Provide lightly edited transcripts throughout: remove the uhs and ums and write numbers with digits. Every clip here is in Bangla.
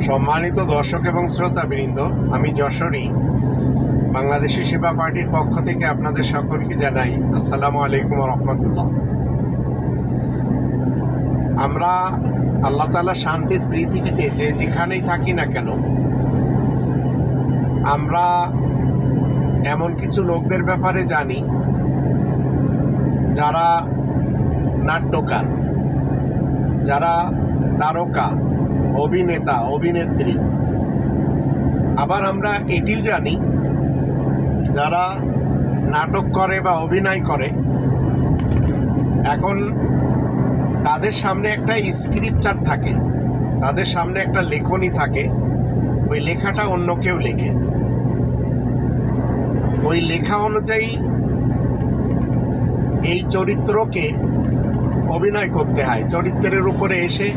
সম্মানিত দর্শক এবং শ্রোতাবৃন্দ, আমি যশোরী বাংলাদেশি সেবা পার্টির পক্ষ থেকে আপনাদের সকলকে জানাই আসসালামু আলাইকুম রহমতুল্লাহ। আমরা আল্লাহ তাআলা শান্তির পৃথিবীতে যে যেখানেই থাকি না কেন, আমরা এমন কিছু লোকদের ব্যাপারে জানি যারা নাট্যকার, যারা তারকা, অভিনেতা, অভিনেত্রী। আবার আমরা এটিও জানি যারা নাটক করে বা অভিনয় করে, এখন তাদের সামনে একটা স্ক্রিপ্টার থাকে, তাদের সামনে একটা লেখনী থাকে। ওই লেখাটা অন্য কেউ লেখে, ওই লেখা অনুযায়ী এই চরিত্রকে অভিনয় করতে হয়। চরিত্রের উপরে এসে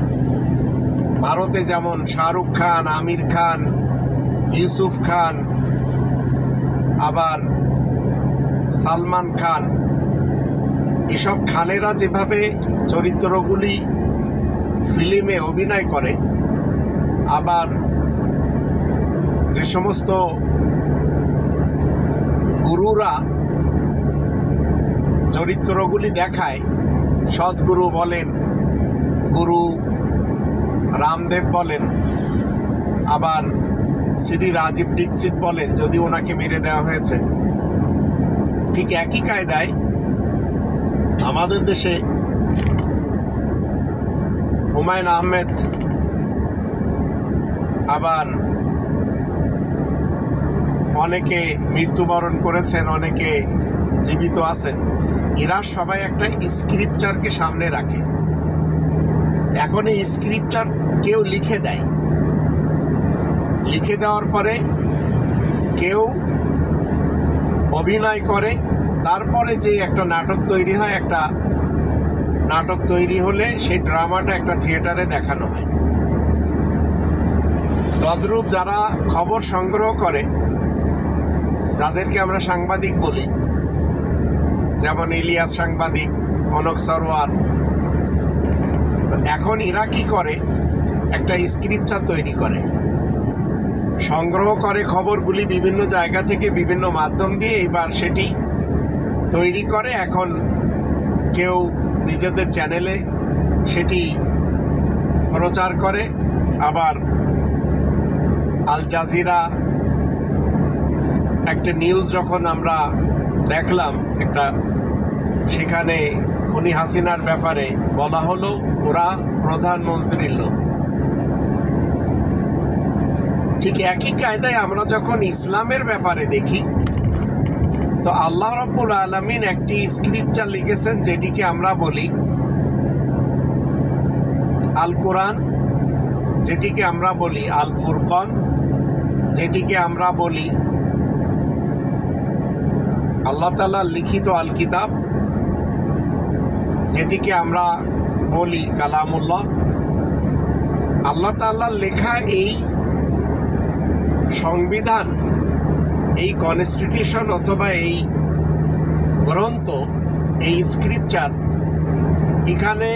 ভারতে যেমন শাহরুখ খান, আমির খান, ইউসুফ খান, আবার সালমান খান, এসব খানেরা যেভাবে চরিত্রগুলি ফিল্মে অভিনয় করে, আবার যে সমস্ত গুরুরা চরিত্রগুলি দেখায়, সদ্গুরু বলেন, গুরু রামদেব বলেন, আবার শ্রী রাজীব দীক্ষিত বলেন, যদি ওনাকে মেরে দেওয়া হয়েছে, ঠিক একই কায়দায় আমাদের দেশে হুমায়ুন আহমেদ, আবার অনেকে মৃত্যুবরণ করেছেন, অনেকে জীবিত আছেন। এরা সবাই একটা স্ক্রিপ্টারকে সামনে রাখে। এখন এই স্ক্রিপ্টার কেউ লিখে দেয়, লিখে দেওয়ার পরে কেউ অভিনয় করে, তারপরে যে একটা নাটক তৈরি হয়, একটা নাটক তৈরি হলে সেই ড্রামাটা একটা থিয়েটারে দেখানো হয়। তদ্রূপ যারা খবর সংগ্রহ করে, যাদেরকে আমরা সাংবাদিক বলি, যেমন ইলিয়াস সাংবাদিক, কনক সরওয়ার, এখন এরা কি করে, একটা স্ক্রিপ্টার তৈরি করে, সংগ্রহ করে খবরগুলি বিভিন্ন জায়গা থেকে, বিভিন্ন মাধ্যম দিয়ে, এবার সেটি তৈরি করে। এখন কেউ নিজেদের চ্যানেলে সেটি প্রচার করে, আবার আল জাজিরা একটা নিউজ যখন আমরা দেখলাম, একটা সেখানে খুনি হাসিনার ব্যাপারে বলা হলো ওরা প্রধানমন্ত্রীর লোক। ঠিক একই কায়দায় আমরা যখন ইসলামের ব্যাপারে দেখি, তো আল্লাহ রাব্বুল আলামিন একটি স্ক্রিপ্টার লিখেছেন, যেটিকে আমরা বলি আল কোরআন, যেটিকে আমরা বলি আল ফুরকান, যেটিকে আমরা বলি আল্লাহ তাআলার লিখিত আল কিতাব, যেটিকে আমরা বলি কালামুল্লাহ। আল্লাহ তাআলার লেখা এই সংবিধান, এই কনস্টিটিউশন অথবা এই গ্রন্থ, এই স্ক্রিপ্টার, এখানে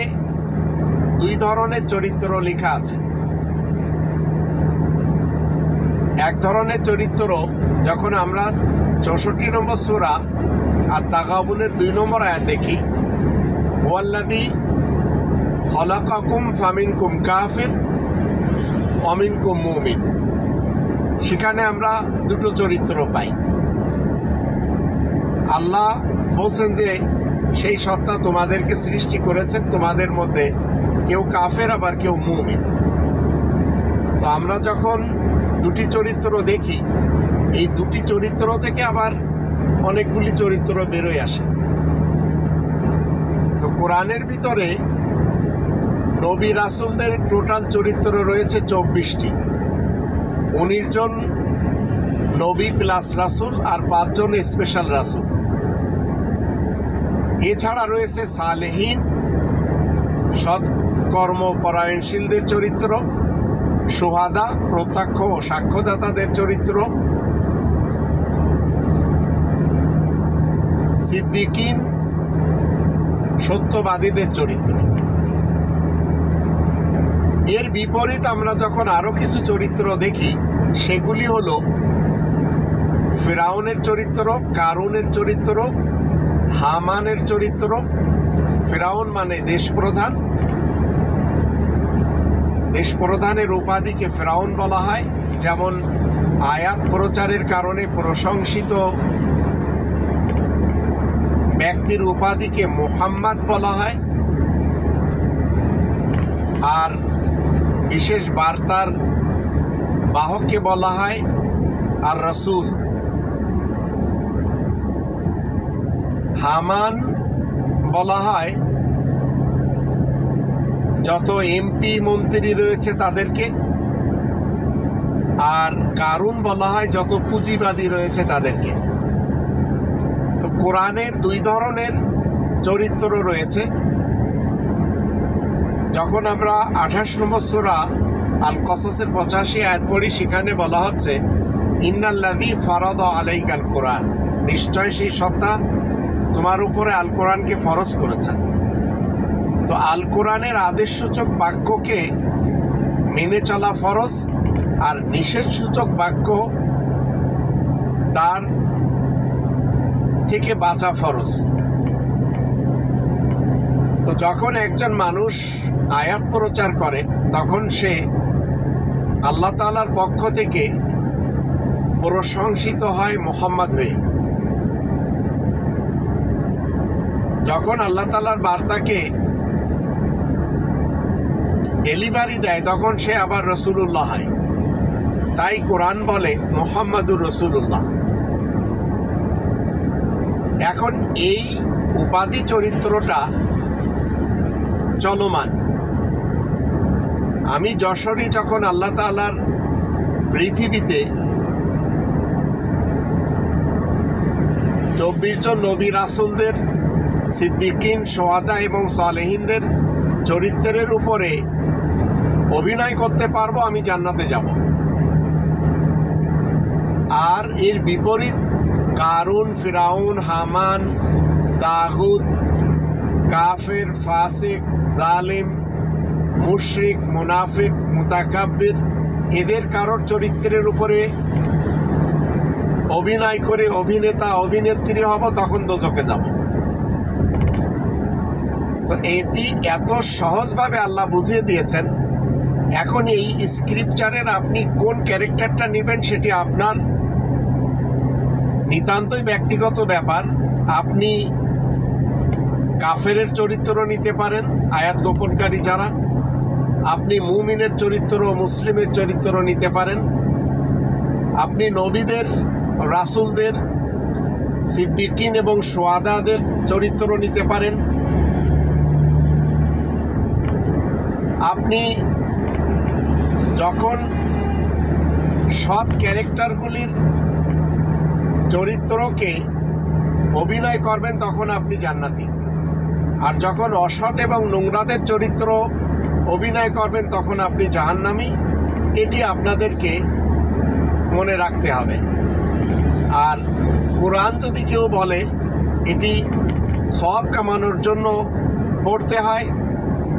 দুই ধরনের চরিত্র লেখা আছে। এক ধরনের চরিত্র যখন আমরা 64 নম্বর সূরা আর তাগাবুনের 2 নম্বর আয়াত দেখি, ওয়াল্লাযী খলাকাকুম ফামিনকুম কাফির ওয়া মিনকুম মুমিন, সেখানে আমরা দুটো চরিত্র পাই। আল্লাহ বলছেন যে সেই সত্তা তোমাদেরকে সৃষ্টি করেছেন, তোমাদের মধ্যে কেউ কাফের আবার কেউ মুমিন। তো আমরা যখন দুটি চরিত্র দেখি, এই দুটি চরিত্র থেকে আবার অনেকগুলি চরিত্র বেরোয় আসে। তো কোরআনের ভিতরে নবী রাসূলদের টোটাল চরিত্র রয়েছে 24টি। 19 জন নবী প্লাস রাসূল আর 5 জন স্পেশাল রাসূল। এছাড়া রয়েছে সালেহীন, সৎ কর্মপরায়ণশীলদের চরিত্র, শুহাদা, প্রত্যক্ষ ও সাক্ষ্যদাতাদের চরিত্র, সিদ্দিকিন, সত্যবাদীদের চরিত্র। এর বিপরীত আমরা যখন আরো কিছু চরিত্র দেখি, সেগুলি হলো ফিরাউনের চরিত্র, কারুনের চরিত্র, হামানের চরিত্র। ফিরাউন মানে দেশপ্রধান, দেশপ্রধানের উপাধিকে ফিরাউন বলা হয়। যেমন আয়াত প্রচারের কারণে প্রশংসিত ব্যক্তির উপাধিকে মুহাম্মদ বলা হয়। আর বিশেষ বার্তার বাহককে বলা হয় আর রসুল। হামান বলা হয় যত এমপি মন্ত্রী রয়েছে তাদেরকে, আর কারুন বলা হয় যত পুঁজিবাদী রয়েছে তাদেরকে। তো কোরআনের দুই ধরনের চরিত্র রয়েছে। যখন আমরা 28 নম্বর সূরা আল কসসের 85 আয়াত পড়ি, সেখানে বলা হচ্ছে ইন্নাল্লাযী ফারাদা আলাইকাল কোরআন, নিশ্চয় সেই সত্তা তোমার উপরে আল কোরআনকে ফরজ করেছেন। তো আল কোরআনের আদেশসূচক বাক্যকে মেনে চলা ফরজ, আর নিষেধসূচক বাক্য তার থেকে বাঁচা ফরজ। তো যখন একজন মানুষ আয়াত প্রচার করে, তখন সে আল্লাহ তাআলার পক্ষ থেকে প্রশংসিত হয় মুহাম্মদ হয়ে। যখন আল্লাহ তাআলার বার্তাকে ডেলিভারি দেয়, তখন সে আবার রসুলুল্লাহ হয়। তাই কোরআন বলে মুহাম্মাদুর রসুলুল্লাহ। এখন এই উপাধি চরিত্রটা চলমান। আমি যশোরে যখন আল্লাহ তাআলার পৃথিবীতে 24 জন নবী রাসূলদের, সিদ্দিকিন, শুহাদা এবং সালেহিনদের চরিত্রের উপরে অভিনয় করতে পারবো, আমি জান্নাতে যাব। আর এর বিপরীত কারুন, ফিরাউন, হামান, তাগুত, কাফের, ফাসিক, জালিম, মুশরিক, মুনাফিক, মুতাকাব্বির, এদের কারোর চরিত্রের উপরে অভিনয় করে অভিনেতা অভিনেত্রী হব, তখন দোজখে যাব। তো এটি এত সহজভাবে আল্লাহ বুঝিয়ে দিয়েছেন। এখন এই স্ক্রিপচারের আপনি কোন ক্যারেক্টারটা নেবেন সেটি আপনার নিতান্তই ব্যক্তিগত ব্যাপার। আপনি কাফেরের চরিত্র নিতে পারেন, আয়াত গোপনকারী যারা। আপনি মুমিনের চরিত্র, মুসলিমের চরিত্র নিতে পারেন। আপনি নবীদের, রাসূলদের, সিদ্দিকিন এবং শুহাদাদের চরিত্র নিতে পারেন। আপনি যখন সৎ ক্যারেক্টারগুলির চরিত্রকে অভিনয় করবেন, তখন আপনি জান্নাতি। আর যখন অসৎ এবং নোংরাদের চরিত্র অভিনয় করবেন, তখন আপনি জাহান্নামী। এটি আপনাদেরকে মনে রাখতে হবে। আর কোরআন যদি কেউ বলে এটি সওয়াব কামানোর জন্য পড়তে হয়,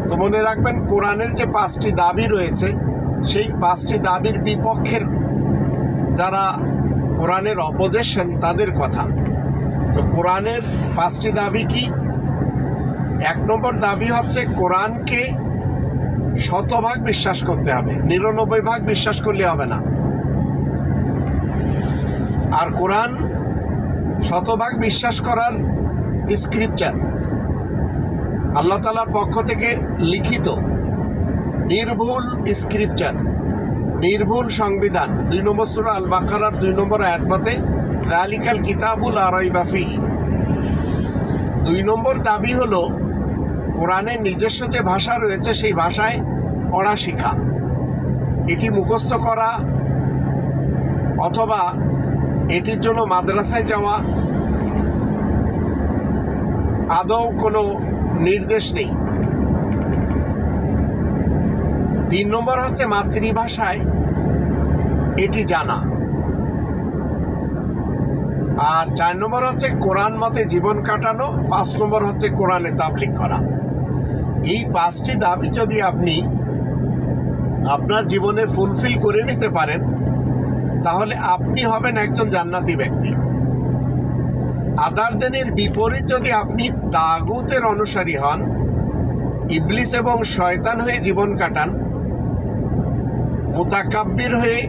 তো মনে রাখবেন কোরআনের যে 5টি দাবি রয়েছে, সেই 5টি দাবির বিপক্ষের যারা কোরআনের অপোজিশন, তাদের কথা। তো কোরআনের 5টি দাবি কি? 1 নম্বর দাবি হচ্ছে কোরআনকে 100% বিশ্বাস করতে হবে, 99% বিশ্বাস করলে হবে না। আর কোরআন 100% বিশ্বাস করার স্ক্রিপচার, আল্লাহ তাআলার পক্ষ থেকে লিখিত নির্ভুল স্ক্রিপচার, নির্ভুল সংবিধান। 2 নম্বর সূরা আল বাকারার 2 নম্বর আয়াত মতে যালিকাল কিতাবুল লা রাইবা ফীহি। 2 নম্বর দাবি হলো কোরআনের নিজস্ব যে ভাষা রয়েছে, সেই ভাষায় পড়া শেখা। এটি মুখস্থ করা অথবা এটির জন্য মাদ্রাসায় যাওয়া আদৌ কোনো নির্দেশ নেই। 3 নম্বর হচ্ছে মাতৃভাষায় এটি জানা। আর 4 নম্বর হচ্ছে কোরআন মতে জীবন কাটানো। 5 নম্বর হচ্ছে কোরআনে তাবলীগ করা। এই 5টি দাবি যদি আপনি আপনার জীবনে ফুলফিল করে নিতে পারেন, তাহলে আপনি হবেন একজন জান্নাতি ব্যক্তি। আদার দেনের বিপরীত যদি আপনি তাগুতের অনুসারী হন, ইবলিস এবং শয়তান হয়ে জীবন কাটান, মুতাকাব্বির হয়ে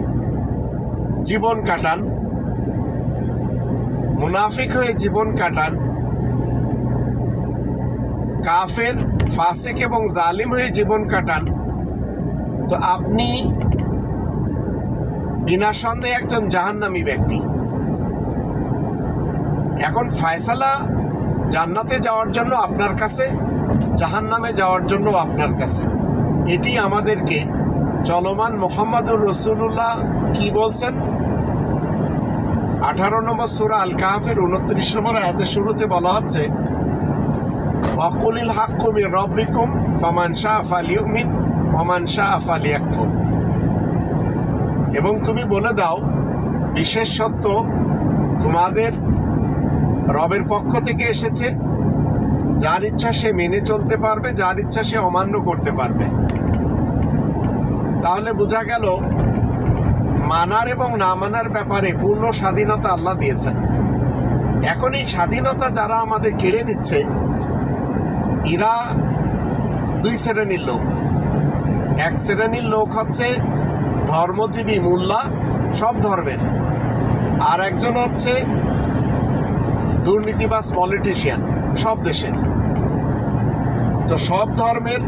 জীবন কাটান, মুনাফিক হয়ে জীবন কাটান, কাফের, ফাসিক এবং জালিম হয়ে জীবন কাটান, তো আপনি বিনা সন্দেহে একজন জাহান্নামী ব্যক্তি। এখন ফয়সালা জান্নাতে যাওয়ার জন্য আপনার কাছে, জাহান্নামে যাওয়ার জন্য আপনার কাছে। এটি আমাদেরকে চলমান মুহাম্মদুর রাসূলুল্লাহ কি বলছেন? 18 নম্বর সূরা আল কাহফের 29 নম্বর আয়াতের শুরুতে বলা হচ্ছে, ওয়াকুলিল হাক্কু মির রাব্বিকুম ফামান শাআ ফালিউমিন ওয়া মান শাআ ফালিয়াকফুর। এবং তুমি বলে দাও, বিশেষ সত্য তোমাদের রবের পক্ষ থেকে এসেছে, যার ইচ্ছা সে মেনে চলতে পারবে, যার ইচ্ছা সে অমান্য করতে পারবে। তাহলে বোঝা গেল মানার এবং না মানার ব্যাপারে পূর্ণ স্বাধীনতা আল্লাহ দিয়েছেন। এখন এই স্বাধীনতা যারা আমাদের কেড়ে নিচ্ছে, এরা দুই শ্রেণীর লোক। এক শ্রেণীর লোক হচ্ছে ধর্মজীবী মোল্লা, সব ধর্মের, আর একজন হচ্ছে দুর্নীতিবাজ পলিটিশিয়ান, সব দেশের। তো সব ধর্মের,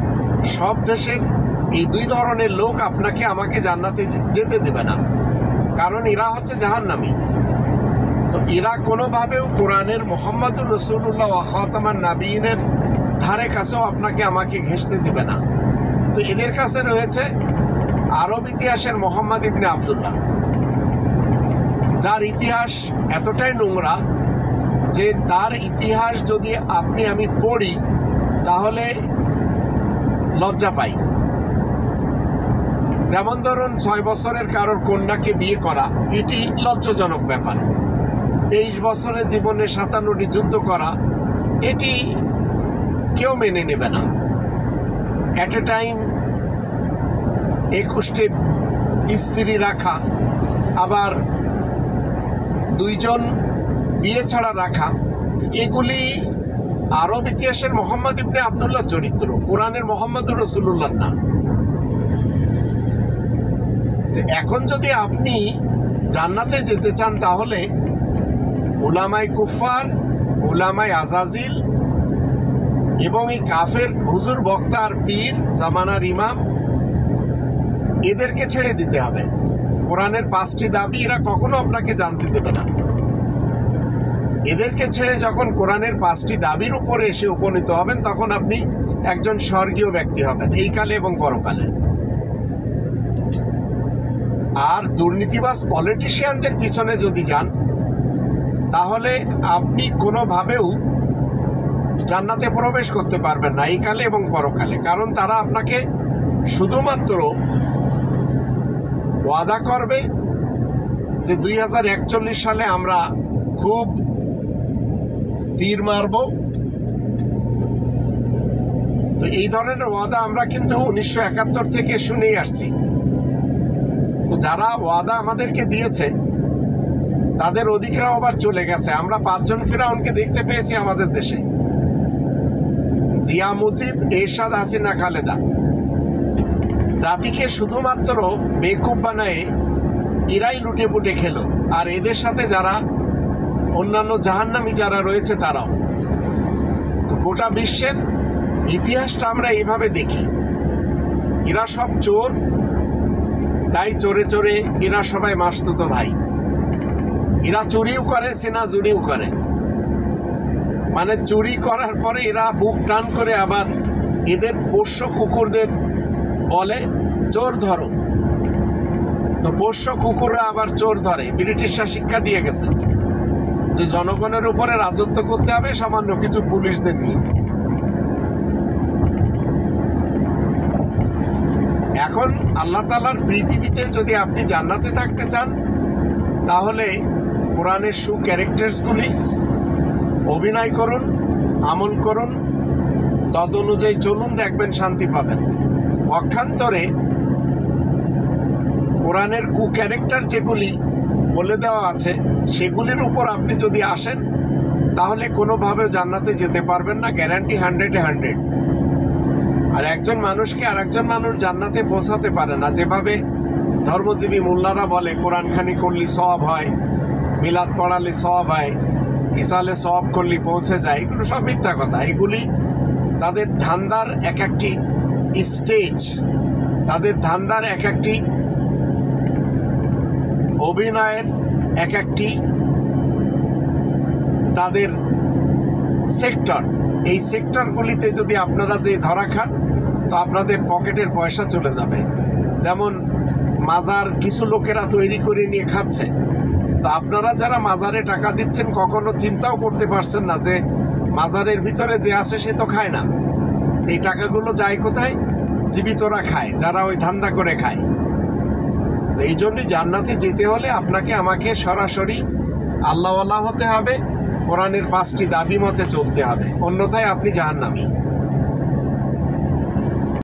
সব দেশের এই দুই ধরনের লোক আপনাকে আমাকে জান্নাতে যেতে দেবে না, কারণ এরা হচ্ছে জাহান্নামী। তো এরা কোনোভাবেও কোরআনের মুহাম্মদুর রাসূলুল্লাহ ওয়া খাতামান নাবিয়িনের ধারে কাছেও আপনাকে আমাকে ঘেঁষতে দেবে না। তো এদের কাছে রয়েছে আরব ইতিহাসের মোহাম্মদ ইবনে আবদুল্লাহ, যার ইতিহাস এতটাই নোংরা যে তার ইতিহাস যদি আমি পড়ি তাহলে লজ্জা পাই। যেমন ধরুন, 6 বছরের কারোর কন্যাকে বিয়ে করা, এটি লজ্জাজনক ব্যাপার। 23 বছরের জীবনে 57টি যুদ্ধ করা, এটি কেউ মেনে নেবে না। অ্যাট এ টাইম 21টি স্ত্রী রাখা, আবার 2 জন বিয়ে ছাড়া রাখা, এগুলি আরব ইতিহাসের মোহাম্মদ ইবনে আবদুল্লাহ চরিত্র, কোরআনের মুহাম্মদুর রাসূলুল্লাহ না। এখন যদি আপনি জান্নাতে যেতে চান, তাহলে উলামায়ে কুফার, উলামায়ে আজাজিল এবং এই কাফের হুজুর, বক্তার, পীর, জামানার ইমাম, এদেরকে ছেড়ে দিতে হবে। কোরআনের 5টি দাবি এরা কখনো আপনাকে জানতে দেবে না। এদেরকে ছেড়ে যখন কোরআনের 5টি দাবির উপরে এসে উপনীত হবেন, তখন আপনি একজন স্বর্গীয় ব্যক্তি হবেন, এই কালে এবং পরকালে। আর দুর্নীতিবাজ পলিটিশিয়ানদের পিছনে যদি যান, তাহলে আপনি কোনোভাবেও জান্নাতে প্রবেশ করতে পারবেন না, এই কালে এবং পরকালে। কারণ তারা আপনাকে শুধুমাত্র ওয়াদা করবে যে 2041 সালে আমরা খুব তীর মারব। তো এই ধরনের ওয়াদা আমরা কিন্তু 1971 থেকে শুনেই আসছি। তো যারা ওয়াদা আমাদেরকে দিয়েছে, তাদের অধিকার আবার চলে গেছে। আমরা 5 জন ফিরাউনকে দেখতে পেয়েছি আমাদের দেশে, জিয়া মুজিব, এরশাদ, হাসিনা, খালেদা। জাতিকে শুধুমাত্র বেকুব বানায় এরাই লুটে পুটে খেলো, আর এদের সাথে যারা অন্যান্য জাহান্নামী যারা রয়েছে তারাও। তো গোটা বিশ্বের ইতিহাসটা আমরা এইভাবে দেখি, এরা সব চোর, তাই চোরে চোরে এরা সবাই মাসতুতো ভাই। এরা চুরিও করে, সেনা জুড়িও করে। মানে চুরি করার পরে এরা বুক টান করে আবার এদের পোষ্য কুকুরদের বলে চোর ধরো। তো পোষ্য কুকুররা আবার চোর ধরে। ব্রিটিশরা শিক্ষা দিয়ে গেছে যে জনগণের উপরে রাজত্ব করতে হবে সামান্য কিছু পুলিশদের নিয়ে। এখন আল্লাহ তাআলার পৃথিবীতে যদি আপনি জান্নাতে থাকতে চান, তাহলে কোরআনের ক্যারেক্টার্সগুলি অভিনয় করুন, আমল করুন, তদ অনুযায়ী চলুন, দেখবেন শান্তি পাবেন। পক্ষান্তরে কোরআনের কু ক্যারেক্টার যেগুলি বলে দেওয়া আছে সেগুলির উপর আপনি যদি আসেন তাহলে কোনোভাবে জান্নাতে যেতে পারবেন না, গ্যারান্টি 100-100। আর একজন মানুষকে আর একজন মানুষ জান্নাতে পৌঁছাতে পারে না। যেভাবে ধর্মজীবী মোল্লারা বলে কোরআন খানি করলে সওয়াব হয়, মিলাদ পড়ালে সওয়াব হয়, ইসালে সওয়াব করলে পৌঁছে যায়, এগুলো সব মিথ্যা কথা। এগুলি তাদের ধান্দার এক একটি স্টেজ, তাদের ধান্দার এক একটি অভিনয়ের এক একটি তাদের সেক্টর। এই সেক্টরগুলিতে যদি আপনারা যে ধরা খান তো আপনাদের পকেটের পয়সা চলে যাবে। যেমন মাজার কিছু লোকেরা তৈরি করে নিয়ে খাচ্ছে, তো আপনারা যারা মাজারে টাকা দিচ্ছেন কখনো চিন্তাও করতে পারছেন না যে মাজারের ভিতরে যে আসে সে তো খায় না। এই টাকাগুলো যায় কোথায়? জীবিতরা খায়, যারা ওই ধান্দা করে খায়। তো এই জন্যই জান্নাতে যেতে হলে আপনাকে আমাকে সরাসরি আল্লাহওয়ালা হতে হবে, কোরআনের 5টি দাবি মতে চলতে হবে, অন্যথায় আপনি জাহান্নামী।